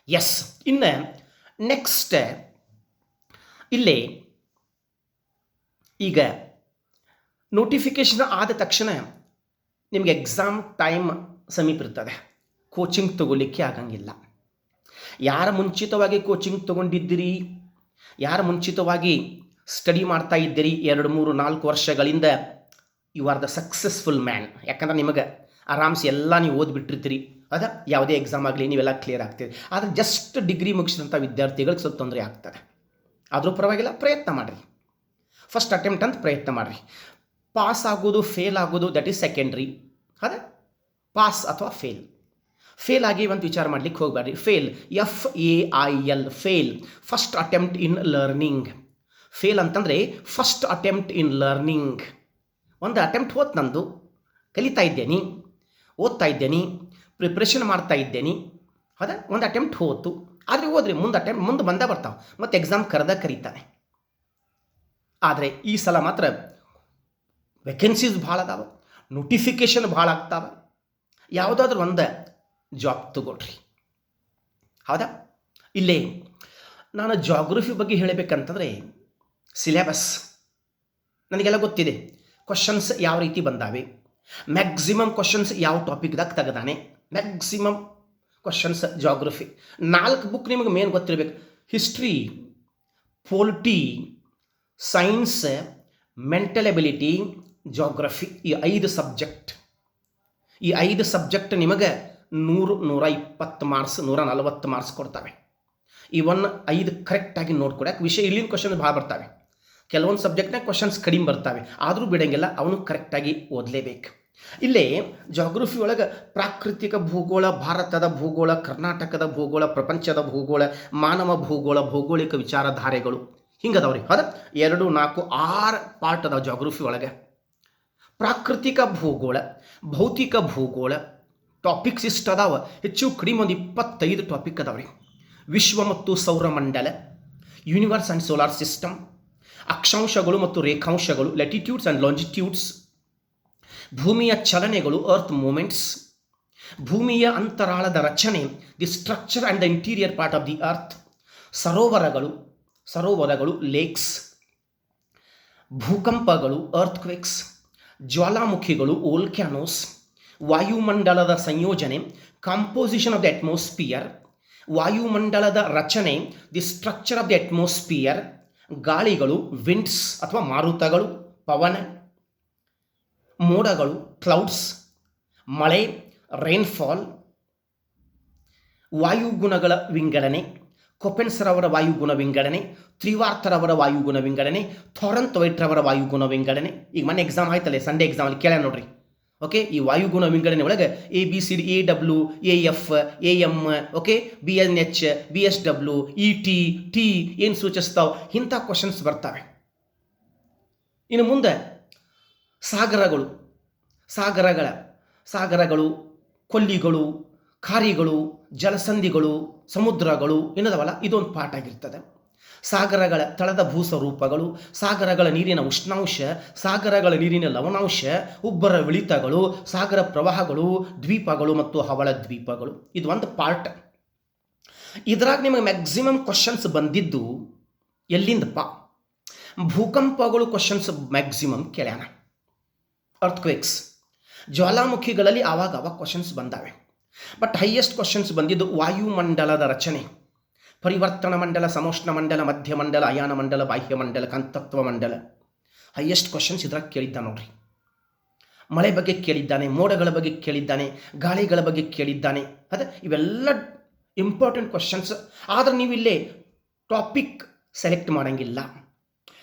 Speaker 1: ಎಸ್. ಇನ್ನು ನೆಕ್ಸ್ಟ್ ಇಲ್ಲೇ ಈಗ ನೋಟಿಫಿಕೇಶನ್ ಆದ ತಕ್ಷಣ ನಿಮಗೆ ಎಕ್ಸಾಮ್ ಟೈಮ್ ಸಮೀಪ ಇರ್ತದೆ, ಕೋಚಿಂಗ್ ತಗೋಲಿಕ್ಕೆ ಆಗಂಗಿಲ್ಲ. ಯಾರು ಮುಂಚಿತವಾಗಿ ಕೋಚಿಂಗ್ ತೊಗೊಂಡಿದ್ದೀರಿ, ಯಾರು ಮುಂಚಿತವಾಗಿ ಸ್ಟಡಿ ಮಾಡ್ತಾ ಇದ್ದೀರಿ 2, 3, 4 ವರ್ಷಗಳಿಂದ, you are the successful man. ಯಾಕಂದ್ರೆ ನಿಮಗೆ ಆರಾಮ್ಸೆ ಎಲ್ಲ ನೀವು ಓದ್ಬಿಟ್ಟಿರ್ತೀರಿ. ಅದ ಯಾವುದೇ ಎಕ್ಸಾಮ್ ಆಗಲಿ ನೀವೆಲ್ಲ ಕ್ಲಿಯರ್ ಆಗ್ತೀರಿ. ಆದರೆ ಜಸ್ಟ್ ಡಿಗ್ರಿ ಮುಗಿಸಿದಂಥ ವಿದ್ಯಾರ್ಥಿಗಳಿಗೆ ಸ್ವಲ್ಪ ತೊಂದರೆ ಆಗ್ತದೆ. ಆದರೂ ಪರವಾಗಿಲ್ಲ, ಪ್ರಯತ್ನ ಮಾಡಿರಿ. ಫಸ್ಟ್ ಅಟೆಂಪ್ಟ್ ಅಂತ ಪ್ರಯತ್ನ ಮಾಡಿರಿ. ಪಾಸ್ ಆಗೋದು ಫೇಲ್ ಆಗೋದು ದಟ್ ಈಸ್ ಸೆಕೆಂಡ್ರಿ. ಅದೇ ಪಾಸ್ ಅಥವಾ ಫೇಲ್. ಫೇಲ್ ಆಗಿವಂತ ವಿಚಾರ ಮಾಡ್ಲಿಕ್ಕೆ ಹೋಗಬೇಡ್ರಿ. Fail, FAIL, fail, first attempt in learning. Fail ಅಂತಂದರೆ ಫಸ್ಟ್ ಅಟೆಂಪ್ಟ್ ಇನ್ ಲರ್ನಿಂಗ್. ಒಂದು ಅಟೆಂಪ್ಟ್ ಹೋತ್ ನಂದು, ಕಲಿತಾ ಇದ್ದೇನೆ, ಓದ್ತಾ ಇದ್ದೇನೆ, ಪ್ರಿಪ್ರೇಷನ್ ಮಾಡ್ತಾ ಇದ್ದೇನೆ. ಅದೇ ಒಂದು ಅಟೆಂಪ್ಟ್ ಹೋತು, ಆದರೆ ಹೋದ್ರಿ ಮುಂದೆ ಬಂದೇ ಬರ್ತಾವೆ, ಮತ್ತು ಎಕ್ಸಾಮ್ ಕರೀತಾನೆ. ಆದರೆ ಈ ಸಲ ಮಾತ್ರ ವೇಕೆನ್ಸೀಸ್ ಭಾಳ ಅದಾವೆ, ನೋಟಿಫಿಕೇಷನ್ ಭಾಳ ಆಗ್ತಾವೆ. ಯಾವುದಾದ್ರೂ ಒಂದು ಜಾಬ್ ತಗೊಳ್ರಿ. ಹೌದಾ? ಇಲ್ಲೇ ನಾನು ಜಾಗ್ರಫಿ ಬಗ್ಗೆ ಹೇಳಬೇಕಂತಂದರೆ ಸಿಲೆಬಸ್ ನನಗೆಲ್ಲ ಗೊತ್ತಿದೆ. ಕ್ವಶನ್ಸ್ ಯಾವ ರೀತಿ ಬಂದಾವೆ, ಮ್ಯಾಕ್ಸಿಮಮ್ ಕ್ವಶನ್ಸ್ ಯಾವ ಟಾಪಿಕ್ದಾಗ ತೆಗೆದಾನೆ, ಮ್ಯಾಕ್ಸಿಮಮ್ ಕ್ವಶನ್ಸ್ ಜಾಗ್ರಫಿ. 4 ಬುಕ್ ನಿಮಗೆ ಮೇನ್ ಗೊತ್ತಿರಬೇಕು. History, polity, science, mental ability, geography. ಈ 5 ಸಬ್ಜೆಕ್ಟ್. ಈ 5 ಸಬ್ಜೆಕ್ಟ್ ನಿಮಗೆ 100, 120 ಮಾರ್ಕ್ಸ್, 140 ಮಾರ್ಕ್ಸ್ ಕೊಡ್ತವೆ. ಇವನ್ 5 ಕರೆಕ್ಟಾಗಿ ನೋಡ್ಕೊಡಕ್ಕೆ ವಿಷಯ. ಇಲ್ಲಿನ ಕ್ವಶನ್ ಭಾಳ ಬರ್ತವೆ, ಕೆಲವೊಂದು ಸಬ್ಜೆಕ್ಟ್ನಾಗ ಕ್ವಶನ್ಸ್ ಕಡಿಮೆ ಬರ್ತವೆ, ಆದರೂ ಬಿಡಂಗಿಲ್ಲ, ಅವನು ಕರೆಕ್ಟಾಗಿ ಓದಲೇಬೇಕು. ಇಲ್ಲೇ ಜಾಗ್ರಫಿ ಒಳಗೆ ಪ್ರಾಕೃತಿಕ ಭೂಗೋಳ, ಭಾರತದ ಭೂಗೋಳ, ಕರ್ನಾಟಕದ ಭೂಗೋಳ, ಪ್ರಪಂಚದ ಭೂಗೋಳ, ಮಾನವ ಭೂಗೋಳ, ಭೌಗೋಳಿಕ ವಿಚಾರಧಾರೆಗಳು ಹಿಂಗದವ್ರಿ. ಹೌದಾ? 2, 4, 6 ಪಾರ್ಟ್ ಅದಾವ ಜಾಗ್ರಫಿ ಒಳಗೆ. ಪ್ರಾಕೃತಿಕ ಭೂಗೋಳ, ಭೌತಿಕ ಭೂಗೋಳ ಟಾಪಿಕ್ಸ್ ಇಷ್ಟು ಅದಾವ. ಹೆಚ್ಚು ಕಡಿಮೆ ಒಂದು 25 ಟಾಪಿಕ್ ಅದಾವ್ರಿ. ವಿಶ್ವ ಮತ್ತು ಸೌರಮಂಡಲ, ಯೂನಿವರ್ಸ್ ಆ್ಯಂಡ್ ಸೋಲಾರ್ ಸಿಸ್ಟಮ್, ಅಕ್ಷಾಂಶಗಳು ಮತ್ತು ರೇಖಾಂಶಗಳು, ಲ್ಯಾಟಿಟ್ಯೂಡ್ಸ್ ಆ್ಯಂಡ್ ಲಾಂಜಿಟ್ಯೂಡ್ಸ್, ಭೂಮಿಯ ಚಲನೆಗಳು, ಅರ್ತ್ ಮೂಮೆಂಟ್ಸ್, ಭೂಮಿಯ ಅಂತರಾಳದ ರಚನೆ, the structure and the interior part of the earth, ಸರೋವರಗಳು ಲೇಕ್ಸ್, ಭೂಕಂಪಗಳು ಅರ್ಥ್ಕ್ವೇಕ್ಸ್, ಜ್ವಾಲಾಮುಖಿಗಳು ವೋಲ್ಕ್ಯಾನೋಸ್, ವಾಯುಮಂಡಲದ ಸಂಯೋಜನೆ, ಕಾಂಪೋಸಿಷನ್ ಆಫ್ ದ ಅಟ್ಮಾಸ್ಫಿಯರ್, ವಾಯುಮಂಡಲದ ರಚನೆ, the structure of the atmosphere, ಗಾಳಿಗಳು ವಿಂಡ್ಸ್ ಅಥವಾ ಮಾರುತಗಳು, ಪವನ, ಮೋಡಗಳು ಕ್ಲೌಡ್ಸ್, ಮಳೆ ರೈನ್ಫಾಲ್, ವಾಯುಗುಣಗಳ ವಿಂಗಡಣೆ, ಕೊಪೆನ್ಸರವರ ವಾಯುಗುಣ ವಿಂಗಡಣೆ, ತ್ರಿವಾರ್ತರವರ ವಾಯುಗುಣ ವಿಂಗಡಣೆ, ಥಾರೆಂಟ್ ವೈಟ್ರವರ ವಾಯುಗುಣ ವಿಂಗಡಣೆ. ಈಗ ಮೊನ್ನೆ ಎಕ್ಸಾಮ್ ಆಯ್ತಲ್ಲ, ಸಂಡೇ ಎಕ್ಸಾಮಲ್ಲಿ ಕೇಳ ನೋಡ್ರಿ. ಓಕೆ, ಈ ವಾಯುಗುಣ ವಿಂಗಡಣೆ ಒಳಗೆ ABCD, AW, AF, AM, okay, BNH, BSW, ET, T ಏನು ಸೂಚಿಸ್ತಾವೆ, ಇಂಥ ಕ್ವಶನ್ಸ್ ಬರ್ತವೆ. ಇನ್ನು ಮುಂದೆ ಸಾಗರಗಳು, ಕೊಲ್ಲಿಗಳು, ಖಾರಿಗಳು, ಜಲಸಂಧಿಗಳು, ಸಮುದ್ರಗಳು ಏನದವಲ್ಲ, ಇದೊಂದು ಪಾಠ ಆಗಿರ್ತದೆ. ಸಾಗರಗಳ ತಳದ ಭೂಸ್ವರೂಪಗಳು, ಸಾಗರಗಳ ನೀರಿನ ಉಷ್ಣಾಂಶ, ಸಾಗರಗಳ ನೀರಿನ ಲವಣಾಂಶ, ಉಬ್ಬರ ಇಳಿತಗಳು, ಸಾಗರ ಪ್ರವಾಹಗಳು, ದ್ವೀಪಗಳು ಮತ್ತು ಹವಳ ದ್ವೀಪಗಳು, ಇದು ಒಂದು ಪಾರ್ಟ್. ಇದ್ರಾಗ ನಿಮಗೆ ಮ್ಯಾಕ್ಸಿಮಮ್ ಕ್ವಶನ್ಸ್ ಬಂದಿದ್ದು ಎಲ್ಲಿಂದಪ್ಪ? ಭೂಕಂಪಗಳು ಕ್ವಶನ್ಸ್ ಮ್ಯಾಕ್ಸಿಮಮ್ ಕೇಳ್ಯಾನ. ಅರ್ಥ್ಕ್ವೇಕ್ಸ್, ಜ್ವಾಲಾಮುಖಿಗಳಲ್ಲಿ ಆವಾಗ ಕ್ವಶನ್ಸ್ ಬಂದಾವೆ. ಬಟ್ ಹೈಯೆಸ್ಟ್ ಕ್ವಶನ್ಸ್ ಬಂದಿದ್ದು ವಾಯುಮಂಡಲದ ರಚನೆ, ಪರಿವರ್ತನ ಮಂಡಲ, ಸಮೋಷ್ಣ ಮಂಡಲ, ಮಧ್ಯಮಂಡಲ, ಅಯಾನ ಮಂಡಲ, ಬಾಹ್ಯ ಮಂಡಲ, ಕಾಂತತ್ವ ಮಂಡಲ. ಹೈಯೆಸ್ಟ್ ಕ್ವಶನ್ಸ್ ಇದ್ರಾಗ ಕೇಳಿದ್ದ ನೋಡ್ರಿ. ಮಳೆ ಬಗ್ಗೆ ಕೇಳಿದ್ದಾನೆ, ಮೋಡಗಳ ಬಗ್ಗೆ ಕೇಳಿದ್ದಾನೆ, ಗಾಳಿಗಳ ಬಗ್ಗೆ ಕೇಳಿದ್ದಾನೆ. ಅದೇ ಇವೆಲ್ಲ ಇಂಪಾರ್ಟೆಂಟ್ ಕ್ವಶನ್ಸ್. ಆದರೆ ನೀವು ಇಲ್ಲೇ ಟಾಪಿಕ್ ಸೆಲೆಕ್ಟ್ ಮಾಡೋಂಗಿಲ್ಲ.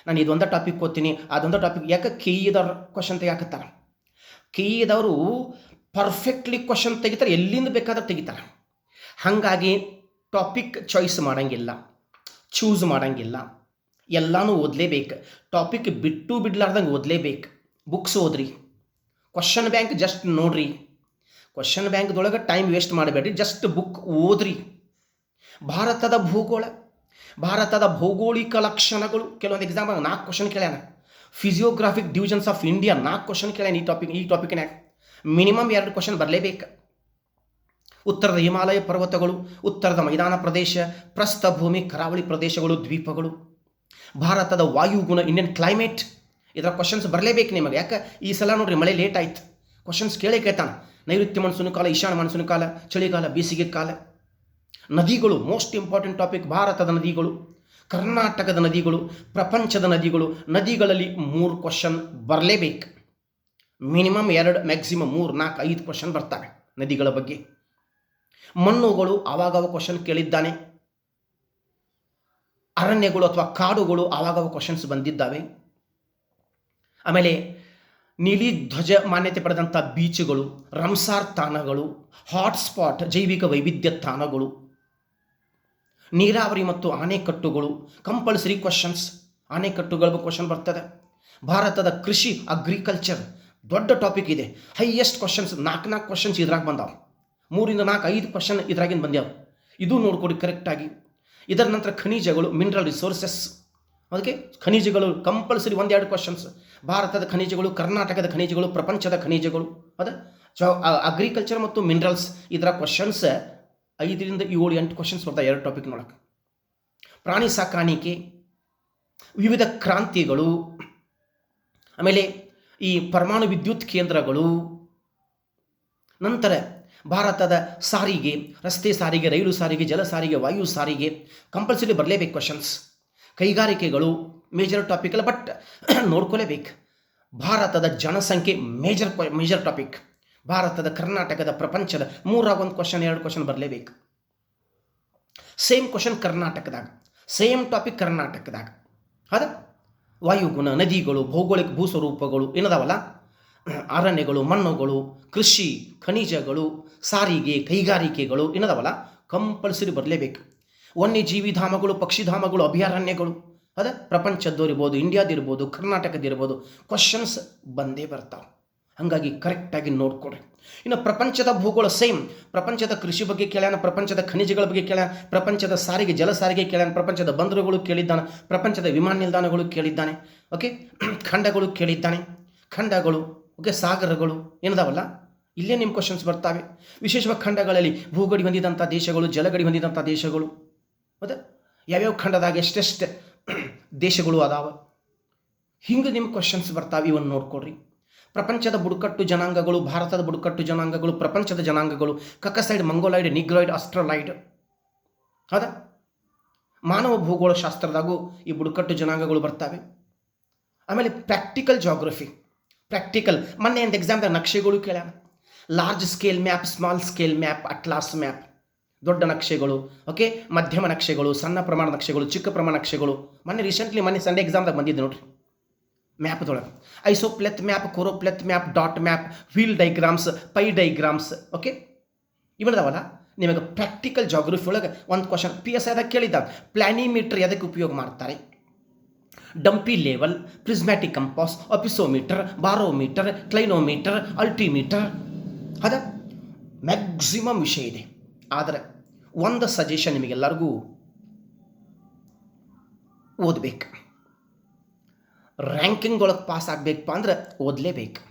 Speaker 1: ನಾನು ಇದೊಂದು ಟಾಪಿಕ್ ಓದ್ತೀನಿ, ಅದೊಂದು ಟಾಪಿಕ್. ಯಾಕೆ KE ಕ್ವಶನ್ ತೆಗಿಯಾಕತ್ತಾರೆ. KE ಪರ್ಫೆಕ್ಟ್ಲಿ ಕ್ವಶನ್ ತೆಗಿತಾರೆ, ಎಲ್ಲಿಂದ ಬೇಕಾದ್ರೆ ತೆಗಿತಾರೆ. ಹಾಗಾಗಿ ಟಾಪಿಕ್ ಚಾಯ್ಸ್ ಮಾಡೋಂಗಿಲ್ಲ, ಚೂಸ್ ಮಾಡೋಂಗಿಲ್ಲ, ಎಲ್ಲನೂ ಓದಲೇಬೇಕು. ಟಾಪಿಕ್ ಬಿಟ್ಟು ಬಿಡ್ಲಾರ್ದಂಗೆ ಓದಲೇಬೇಕು. ಬುಕ್ಸ್ ಓದ್ರಿ, ಕ್ವಶನ್ ಬ್ಯಾಂಕ್ ಜಸ್ಟ್ ನೋಡ್ರಿ. ಕ್ವಶನ್ ಬ್ಯಾಂಕ್ದೊಳಗೆ ಟೈಮ್ ವೇಸ್ಟ್ ಮಾಡಬೇಡ್ರಿ, ಜಸ್ಟ್ ಬುಕ್ ಓದ್ರಿ. ಭಾರತದ ಭೂಗೋಳ, ಭಾರತದ ಭೌಗೋಳಿಕ ಲಕ್ಷಣಗಳು, ಕೆಲವೊಂದು ಎಕ್ಸಾಂಪಲ್ 4 ಕ್ವಶನ್ ಕೇಳ್ಯಾನ. Physiographic divisions of India 4 question ಕೇಳ್ಯಾನ. ಈ ಟಾಪಿಕ್ನಾಗ ಮಿನಿಮಮ್ 2 ಕ್ವಶನ್ ಬರಲೇಬೇಕು. ಉತ್ತರದ ಹಿಮಾಲಯ ಪರ್ವತಗಳು, ಉತ್ತರದ ಮೈದಾನ ಪ್ರದೇಶ, ಪ್ರಸ್ಥಭೂಮಿ, ಕರಾವಳಿ ಪ್ರದೇಶಗಳು, ದ್ವೀಪಗಳು, ಭಾರತದ ವಾಯುಗುಣ, ಇಂಡಿಯನ್ ಕ್ಲೈಮೇಟ್, ಇದರ ಕ್ವಶನ್ಸ್ ಬರಲೇಬೇಕು ನಿಮಗೆ. ಯಾಕೆ ಈ ಸಲ ನೋಡ್ರಿ ಮಳೆ ಲೇಟ್ ಆಯ್ತು, ಕ್ವಶನ್ಸ್ ಕೇಳ್ತಾನೆ. ನೈಋತ್ಯ ಮಾನ್ಸೂನ್ ಕಾಲ, ಈಶಾನ್ಯ ಮಾನ್ಸೂನ್ ಕಾಲ, ಚಳಿಗಾಲ, ಬೇಸಿಗೆ ಕಾಲ. ನದಿಗಳು ಮೋಸ್ಟ್ ಇಂಪಾರ್ಟೆಂಟ್ ಟಾಪಿಕ್. ಭಾರತದ ನದಿಗಳು, ಕರ್ನಾಟಕದ ನದಿಗಳು, ಪ್ರಪಂಚದ ನದಿಗಳು. ನದಿಗಳಲ್ಲಿ 3 ಕ್ವಶನ್ ಬರಲೇಬೇಕು. ಮಿನಿಮಮ್ 2, ಮ್ಯಾಕ್ಸಿಮಮ್ 3, 4, 5 ಕ್ವಶನ್ ಬರ್ತವೆ ನದಿಗಳ ಬಗ್ಗೆ. ಮಣ್ಣುಗಳು ಆವಾಗವ ಕ್ವಶನ್ ಕೇಳಿದ್ದಾನೆ. ಅರಣ್ಯಗಳು ಅಥವಾ ಕಾಡುಗಳು ಆವಾಗವ ಕ್ವಶನ್ಸ್ ಬಂದಿದ್ದಾವೆ. ಆಮೇಲೆ ನೀಲಿ ಧ್ವಜ ಮಾನ್ಯತೆ ಪಡೆದಂಥ ಬೀಚ್ಗಳು, ರಂಸಾರ್ ತಾಣಗಳು, ಹಾಟ್ಸ್ಪಾಟ್ ಜೈವಿಕ ವೈವಿಧ್ಯ ತಾಣಗಳು, ನೀರಾವರಿ ಮತ್ತು ಆಣೆಕಟ್ಟುಗಳು, ಕಂಪಲ್ಸರಿ ಕ್ವಶನ್ಸ್, ಆಣೆಕಟ್ಟುಗಳ ಕ್ವಶನ್ ಬರ್ತದೆ. ಭಾರತದ ಕೃಷಿ ಅಗ್ರಿಕಲ್ಚರ್ ದೊಡ್ಡ ಟಾಪಿಕ್ ಇದೆ. ಹೈಯೆಸ್ಟ್ ಕ್ವಶನ್ಸ್ 4 ಕ್ವಶನ್ಸ್ ಇದ್ರಾಗ ಬಂದಾವೆ. 3 4 5 ಕ್ವಶನ್ ಇದ್ರಾಗಿಂದ ಬಂದ್ಯಾವ. ಇದು ನೋಡ್ಕೊಡಿ ಕರೆಕ್ಟಾಗಿ. ಇದರ ನಂತರ ಖನಿಜಗಳು, ಮಿನರಲ್ ರಿಸೋರ್ಸಸ್, ಅದಕ್ಕೆ ಖನಿಜಗಳು ಕಂಪಲ್ಸರಿ 1-2 ಕ್ವಶನ್ಸ್. ಭಾರತದ ಖನಿಜಗಳು, ಕರ್ನಾಟಕದ ಖನಿಜಗಳು, ಪ್ರಪಂಚದ ಖನಿಜಗಳು, ಅದ ಅಗ್ರಿಕಲ್ಚರ್ ಮತ್ತು ಮಿನರಲ್ಸ್ ಇದರ ಕ್ವಶನ್ಸ್ 5 7 8 ಕ್ವಶನ್ಸ್ ಬರ್ತಾವೆ 2 ಟಾಪಿಕ್ ನೋಡಕ್ಕೆ. ಪ್ರಾಣಿ ಸಾಕಾಣಿಕೆ, ವಿವಿಧ ಕ್ರಾಂತಿಗಳು, ಆಮೇಲೆ ಈ ಪರಮಾಣು ವಿದ್ಯುತ್ ಕೇಂದ್ರಗಳು, ನಂತರ ಭಾರತದ ಸಾರಿಗೆ, ರಸ್ತೆ ಸಾರಿಗೆ, ರೈಲು ಸಾರಿಗೆ, ಜಲ ಸಾರಿಗೆ, ವಾಯು ಸಾರಿಗೆ ಕಂಪಲ್ಸರಿ ಬರಲೇಬೇಕು ಕ್ವಶನ್ಸ್. ಕೈಗಾರಿಕೆಗಳು ಮೇಜರ್ ಟಾಪಿಕ್ ಅಲ್ಲ, ಬಟ್ ನೋಡ್ಕೊಳ್ಳೇಬೇಕು. ಭಾರತದ ಜನಸಂಖ್ಯೆ ಮೇಜರ್ ಟಾಪಿಕ್. ಭಾರತದ, ಕರ್ನಾಟಕದ, ಪ್ರಪಂಚದ 3 ಕ್ವಶನ್ 2 ಕ್ವಶನ್ ಬರಲೇಬೇಕು. ಸೇಮ್ ಕ್ವಶನ್ ಕರ್ನಾಟಕದಾಗ, ಸೇಮ್ ಟಾಪಿಕ್ ಕರ್ನಾಟಕದಾಗ. ಹೌದಾ? ವಾಯುಗುಣ, ನದಿಗಳು, ಭೌಗೋಳಿಕ ಭೂಸ್ವರೂಪಗಳು ಏನದಾವಲ್ಲ, ಅರಣ್ಯಗಳು, ಮಣ್ಣುಗಳು, ಕೃಷಿ, ಖನಿಜಗಳು, ಸಾರಿಗೆ, ಕೈಗಾರಿಕೆಗಳು ಏನದಾವಲ್ಲ ಕಂಪಲ್ಸರಿ ಬರಲೇಬೇಕು. ವನ್ಯಜೀವಿ ಧಾಮಗಳು, ಪಕ್ಷಿಧಾಮಗಳು, ಅಭಯಾರಣ್ಯಗಳು, ಅದ ಪ್ರಪಂಚದ್ದಿರ್ಬೋದು, ಇಂಡಿಯಾದಿರ್ಬೋದು, ಕರ್ನಾಟಕದಿರ್ಬೋದು ಕ್ವಶನ್ಸ್ ಬಂದೇ ಬರ್ತಾವೆ. ಹಾಗಾಗಿ ಕರೆಕ್ಟಾಗಿ ನೋಡ್ಕೊಡ್ರಿ. ಇನ್ನು ಪ್ರಪಂಚದ ಭೂಗೋಳ ಸೇಮ್. ಪ್ರಪಂಚದ ಕೃಷಿ ಬಗ್ಗೆ ಕೇಳ್ಯಾನ, ಪ್ರಪಂಚದ ಖನಿಜಗಳ ಬಗ್ಗೆ ಕೇಳ್ಯಾನ, ಪ್ರಪಂಚದ ಸಾರಿಗೆ ಜಲ ಸಾರಿಗೆ ಕೇಳ್ಯಾನ, ಪ್ರಪಂಚದ ಬಂದರುಗಳು ಕೇಳಿದ್ದಾನೆ, ಪ್ರಪಂಚದ ವಿಮಾನ ನಿಲ್ದಾಣಗಳು ಕೇಳಿದ್ದಾನೆ, ಓಕೆ, ಖಂಡಗಳು ಕೇಳಿದ್ದಾನೆ, ಖಂಡಗಳು, ಓಕೆ, ಸಾಗರಗಳು ಏನದಾವಲ್ಲ ಇಲ್ಲೇ ನಿಮ್ಮ ಕ್ವಶನ್ಸ್ ಬರ್ತಾವೆ. ವಿಶೇಷವಾಗಿ ಖಂಡಗಳಲ್ಲಿ ಭೂಗಡಿ ಹೊಂದಿದಂಥ ದೇಶಗಳು, ಜಲಗಡಿ ಹೊಂದಿದಂಥ ದೇಶಗಳು, ಮತ್ತು ಯಾವ್ಯಾವ ಖಂಡದಾಗ ಎಷ್ಟೆಷ್ಟು ದೇಶಗಳು ಅದಾವ, ಹಿಂಗೆ ನಿಮ್ಮ ಕ್ವಶನ್ಸ್ ಬರ್ತಾವೆ. ಇವನ್ನು ನೋಡ್ಕೊಡ್ರಿ. ಪ್ರಪಂಚದ ಬುಡಕಟ್ಟು ಜನಾಂಗಗಳು, ಭಾರತದ ಬುಡಕಟ್ಟು ಜನಾಂಗಗಳು, ಪ್ರಪಂಚದ ಜನಾಂಗಗಳು, ಕಕಸೈಡ್, ಮಂಗೋಲಾಯ್ಡ್, ನಿಗ್ರಾಯ್ಡ್, ಆಸ್ಟ್ರಲಾಯ್ಡ್, ಹೌದಾ? ಮಾನವ ಭೂಗೋಳ ಶಾಸ್ತ್ರದಾಗೂ ಈ ಬುಡಕಟ್ಟು ಜನಾಂಗಗಳು ಬರ್ತವೆ. ಆಮೇಲೆ ಪ್ರಾಕ್ಟಿಕಲ್ ಜಾಗ್ರಫಿ, ಪ್ರಾಕ್ಟಿಕಲ್ ಮೊನ್ನೆ ಒಂದು ಎಕ್ಸಾಮ್ದಾಗ ನಕ್ಷೆಗಳು ಕೇಳ್ಯಾನ. Large scale map, small scale map, atlas map, ದೊಡ್ಡ ನಕ್ಷೆಗಳು, ಓಕೆ, ಮಧ್ಯಮ ನಕ್ಷೆಗಳು, ಸಣ್ಣ ಪ್ರಮಾಣ ನಕ್ಷೆಗಳು, ಚಿಕ್ಕ ಪ್ರಮಾಣ ನಕ್ಷೆಗಳು. ಮೊನ್ನೆ ಸಂಡೇ ಎಕ್ಸಾಮ್ದಾಗ ಬಂದಿದ್ದೆ ನೋಡ್ರಿ. ಮ್ಯಾಪ್ದೊಳಗೆ isopleth map, choropleth map, dot map, wheel diagrams, pie diagrams, okay, ಇವೆಲ್ಲವಲ್ಲ ನಿಮಗೆ ಪ್ರಾಕ್ಟಿಕಲ್ ಜಾಗ್ರಫಿ ಒಳಗೆ ಒಂದು ಕ್ವಶನ್ PSIದಾಗ ಕೇಳಿದ್ದಾಗ ಪ್ಲಾನಿಮೀಟರ್ ಎದಕ್ಕೆ ಉಪಯೋಗ ಮಾಡ್ತಾರೆ? ಡಂಪಿ ಲೆವೆಲ್, ಪ್ರಿಸ್ಮ್ಯಾಟಿಕ್ ಕಂಪಾಸ್, ಅಪಿಸೋಮೀಟರ್, ಬಾರೋಮೀಟರ್, ಕ್ಲೈನೋಮೀಟರ್, ಅಲ್ಟಿಮೀಟರ್, ಅದ ಮ್ಯಾಕ್ಸಿಮಮ್ ವಿಷಯ ಇದೆ. ಆದರೆ ಒಂದು ಸಜೆಷನ್ ನಿಮಗೆಲ್ಲರಿಗೂ ಓದಬೇಕು. ರ್ಯಾಂಕಿಂಗ್ದೊಳಗೆ ಪಾಸ್ ಆಗಬೇಕಪ್ಪ ಅಂದ್ರೆ ಓದಲೇಬೇಕು.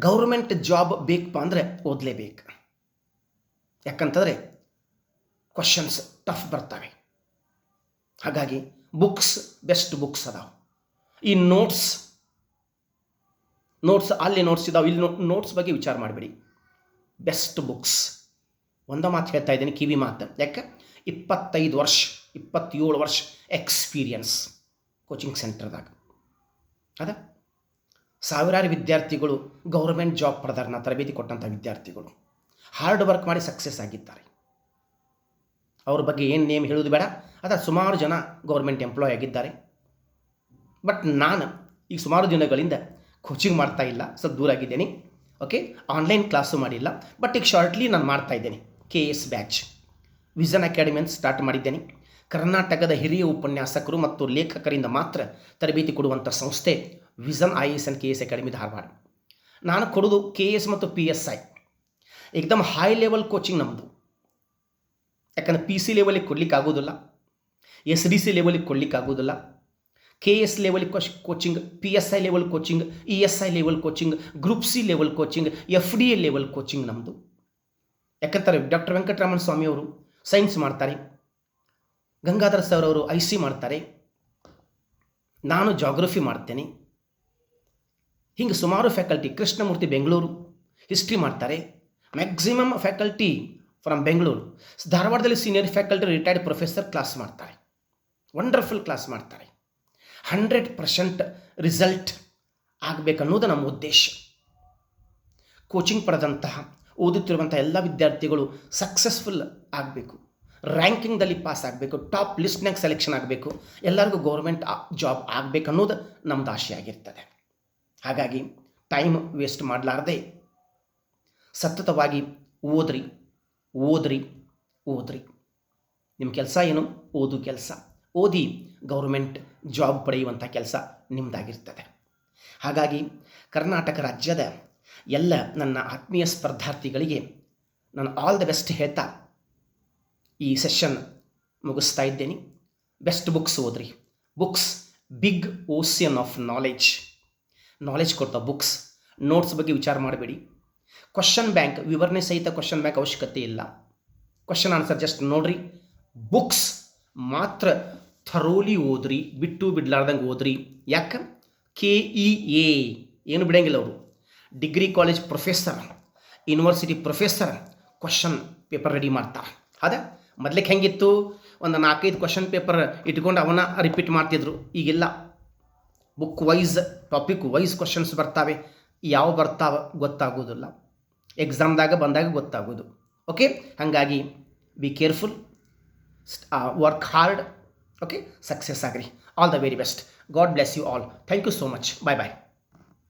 Speaker 1: ಗೌರ್ಮೆಂಟ್ ಜಾಬ್ ಬೇಕಪ್ಪ ಅಂದರೆ ಓದಲೇಬೇಕು. ಯಾಕಂತಂದರೆ ಕ್ವಶನ್ಸ್ ಟಫ್ ಬರ್ತವೆ. ಹಾಗಾಗಿ ಬುಕ್ಸ್, ಬೆಸ್ಟ್ ಬುಕ್ಸ್ ಅದಾವೆ. ಈ ನೋಟ್ಸ್ ಅಲ್ಲಿ ನೋಟ್ಸ್ ಇದಾವೆ, ಇಲ್ಲಿ ನೋಟ್ಸ್ ಬಗ್ಗೆ ವಿಚಾರ ಮಾಡಬೇಡಿ. Best books. ಒಂದ ಮಾತು ಹೇಳ್ತಾ ಇದ್ದೀನಿ, ಕಿವಿ ಮಾತು. ಯಾಕೆ? 25 ವರ್ಷ 27 ವರ್ಷ ಎಕ್ಸ್ಪೀರಿಯನ್ಸ್ ಕೋಚಿಂಗ್ ಸೆಂಟರ್ದಾಗ ಅದ. ಸಾವಿರಾರು ವಿದ್ಯಾರ್ಥಿಗಳು ಗೌರ್ಮೆಂಟ್ ಜಾಬ್ ಪಡೆದಾರೆ. ನಾ ತರಬೇತಿ ಕೊಟ್ಟಂಥ ವಿದ್ಯಾರ್ಥಿಗಳು ಹಾರ್ಡ್ ವರ್ಕ್ ಮಾಡಿ ಸಕ್ಸಸ್ ಆಗಿದ್ದಾರೆ. ಅವ್ರ ಬಗ್ಗೆ ಏನು ನೇಮ್ ಹೇಳೋದು ಬೇಡ. ಅದ ಸುಮಾರು ಜನ ಗೌರ್ಮೆಂಟ್ ಎಂಪ್ಲಾಯ್ ಆಗಿದ್ದಾರೆ. ಬಟ್ ನಾನು ಈಗ ಸುಮಾರು ದಿನಗಳಿಂದ ಕೋಚಿಂಗ್ ಮಾಡ್ತಾ ಇಲ್ಲ, ಸ್ವಲ್ಪ ದೂರ ಆಗಿದ್ದೇನೆ. ಓಕೆ, ಆನ್ಲೈನ್ ಕ್ಲಾಸು ಮಾಡಿಲ್ಲ. ಬಟ್ ಈಗ ಶಾರ್ಟ್ಲಿ ನಾನು ಮಾಡ್ತಾ ಇದ್ದೇನೆ. KS ಬ್ಯಾಚ್ ವಿಷನ್ ಅಕಾಡೆಮಿ ಅಂತ ಸ್ಟಾರ್ಟ್ ಮಾಡಿದ್ದೇನೆ. ಕರ್ನಾಟಕದ ಹಿರಿಯ ಉಪನ್ಯಾಸಕರು ಮತ್ತು ಲೇಖಕರಿಂದ ಮಾತ್ರ ತರಬೇತಿ ಕೊಡುವಂಥ ಸಂಸ್ಥೆ vision IAS and KS academy Dharwad. ನಾನು ಕೊಡೋದು KS ಮತ್ತು PSI ಏಕದಮ್ ಹೈ ಲೆವೆಲ್ ಕೋಚಿಂಗ್ ನಮ್ಮದು. ಯಾಕಂದರೆ PC ಲೆವೆಲಿಗೆ ಕೊಡ್ಲಿಕ್ಕೆ ಆಗೋದಿಲ್ಲ, SDC ಲೆವೆಲಿಗೆ ಕೊಡ್ಲಿಕ್ಕೆ ಆಗೋದಿಲ್ಲ. KS level coaching, PSI level coaching, ESI level coaching, group C level coaching, FDA level coaching ನಮ್ಮದು. ಯಾಕಂತಾರೆ ಡಾಕ್ಟರ್ ವೆಂಕಟರಮಣ ಸ್ವಾಮಿ ಅವರು ಸೈನ್ಸ್ ಮಾಡ್ತಾರೆ, ಗಂಗಾಧರ ಸರ್ ಅವರು IC ಮಾಡ್ತಾರೆ, ನಾನು ಜಾಗ್ರಫಿ ಮಾಡ್ತೇನೆ. ಹಿಂಗೆ ಸುಮಾರು ಫ್ಯಾಕಲ್ಟಿ, ಕೃಷ್ಣಮೂರ್ತಿ ಬೆಂಗಳೂರು ಹಿಸ್ಟ್ರಿ ಮಾಡ್ತಾರೆ. Maximum faculty from Bengaluru. ಧಾರವಾಡದಲ್ಲಿ senior faculty retired professor class ಮಾಡ್ತಾರೆ, ವಂಡರ್ಫುಲ್ ಕ್ಲಾಸ್ ಮಾಡ್ತಾರೆ. 100% ರಿಸಲ್ಟ್ ಆಗಬೇಕನ್ನೋದು ನಮ್ಮ ಉದ್ದೇಶ. ಕೋಚಿಂಗ್ ಪಡೆದಂತಹ ಓದುತ್ತಿರುವಂಥ ಎಲ್ಲ ವಿದ್ಯಾರ್ಥಿಗಳು ಸಕ್ಸಸ್ಫುಲ್ ಆಗಬೇಕು. ರ್ಯಾಂಕಿಂಗ್ದಲ್ಲಿ ಪಾಸ್ ಆಗಬೇಕು, ಟಾಪ್ ಲಿಸ್ಟ್ನಾಗ ಸೆಲೆಕ್ಷನ್ ಆಗಬೇಕು, ಎಲ್ಲರಿಗೂ ಗೌರ್ಮೆಂಟ್ ಜಾಬ್ ಆಗಬೇಕು ಅನ್ನೋದು ನಮ್ಮದು ಆಸೆ ಆಗಿರ್ತದೆ. ಹಾಗಾಗಿ ಟೈಮ್ ವೇಸ್ಟ್ ಮಾಡಲಾರ್ದೆ ಸತತವಾಗಿ ಓದ್ರಿ ಓದ್ರಿ ಓದ್ರಿ. ನಿಮ್ಮ ಕೆಲಸ ಏನು? ಓದು ಕೆಲಸ. ಓದಿ ಗೌರ್ಮೆಂಟ್ ಜಾಬ್ ಪಡೆಯುವಂಥ ಕೆಲಸ ನಿಮ್ಮದಾಗಿರ್ತದೆ. ಹಾಗಾಗಿ ಕರ್ನಾಟಕ ರಾಜ್ಯದ ಎಲ್ಲ ನನ್ನ ಆತ್ಮೀಯ ಸ್ಪರ್ಧಾರ್ಥಿಗಳಿಗೆ ನಾನು ಆಲ್ ದ ಬೆಸ್ಟ್ ಹೇಳ್ತಾ ಈ ಸೆಷನ್ ಮುಗಿಸ್ತಾ ಇದ್ದೇನೆ. ಬೆಸ್ಟ್ ಬುಕ್ಸ್ ಓದ್ರಿ. Books big ocean of knowledge ಕೊಡ್ತಾವೆ ಬುಕ್ಸ್. ನೋಟ್ಸ್ ಬಗ್ಗೆ ವಿಚಾರ ಮಾಡಬೇಡಿ. ಕ್ವಶನ್ ಬ್ಯಾಂಕ್, ವಿವರಣೆ ಸಹಿತ ಕ್ವಶನ್ ಬ್ಯಾಂಕ್ ಅವಶ್ಯಕತೆ ಇಲ್ಲ. ಕ್ವಶನ್ ಆನ್ಸರ್ ಜಸ್ಟ್ ನೋಡ್ರಿ. ಬುಕ್ಸ್ ಮಾತ್ರ ಥರೋಲಿ ಓದ್ರಿ, ಬಿಟ್ಟು ಬಿಡ್ಲಾರ್ದಂಗೆ ಓದ್ರಿ. ಯಾಕೆ? KEA ಏನು ಬಿಡಂಗಿಲ್ಲ ಅವರು. Degree college professor, university professor question paper ready ಮಾಡ್ತಾರೆ. ಅದೇ ಮೊದಲಿಗೆ ಹೆಂಗಿತ್ತು, ಒಂದು 4-5 ಕ್ವಶನ್ ಪೇಪರ್ ಇಟ್ಕೊಂಡು ಅವನ್ನ ರಿಪೀಟ್ ಮಾಡ್ತಿದ್ರು. ಈಗಿಲ್ಲ, book wise topic wise questions ಬರ್ತಾವೆ. ಯಾವ ಬರ್ತಾವೆ ಗೊತ್ತಾಗೋದಿಲ್ಲ, ಎಕ್ಸಾಮ್ದಾಗ ಬಂದಾಗ ಗೊತ್ತಾಗೋದು. ಓಕೆ, ಹಾಗಾಗಿ be careful, work hard. Okay, success ಆಗ್ರಿ. All the very best. God bless you all. Thank you so much. Bye bye.